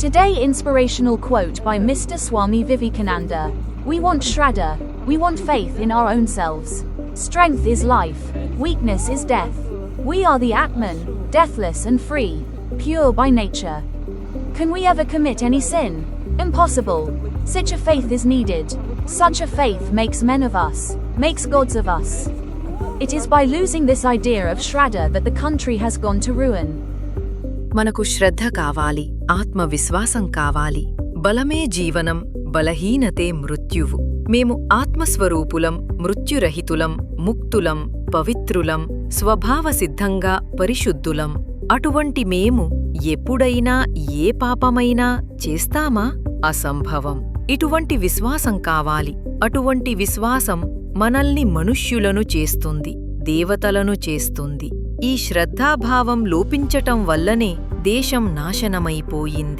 Today inspirational quote by Mr. Swami Vivekananda. We want Shraddha, we want faith in our own selves. Strength is life, weakness is death. We are the Atman, deathless and free, pure by nature. Can we ever commit any sin? Impossible. Such a faith is needed. Such a faith makes men of us, makes gods of us. It is by losing this idea of Shraddha that the country has gone to ruin. మనకు శ్రద్ధ కావాలి, ఆత్మవిశ్వాసం కావాలి. బలమే జీవనం, బలహీనతే మృత్యువు. మేము ఆత్మస్వరూపులం, మృత్యురహితులం, ముక్తులం, పవిత్రులం, స్వభావసిద్ధంగా పరిశుద్ధులం. అటువంటి మేము ఎప్పుడైనా ఏ పాపమైనా చేస్తామా? అసంభవం. ఇటువంటి విశ్వాసం కావాలి. అటువంటి విశ్వాసం మనల్ని మనుష్యులను చేస్తుంది, దేవతలను చేస్తుంది. ఈ శ్రద్ధాభావం లోపించటం వల్లనే దేశం నాశనమైపోయింది.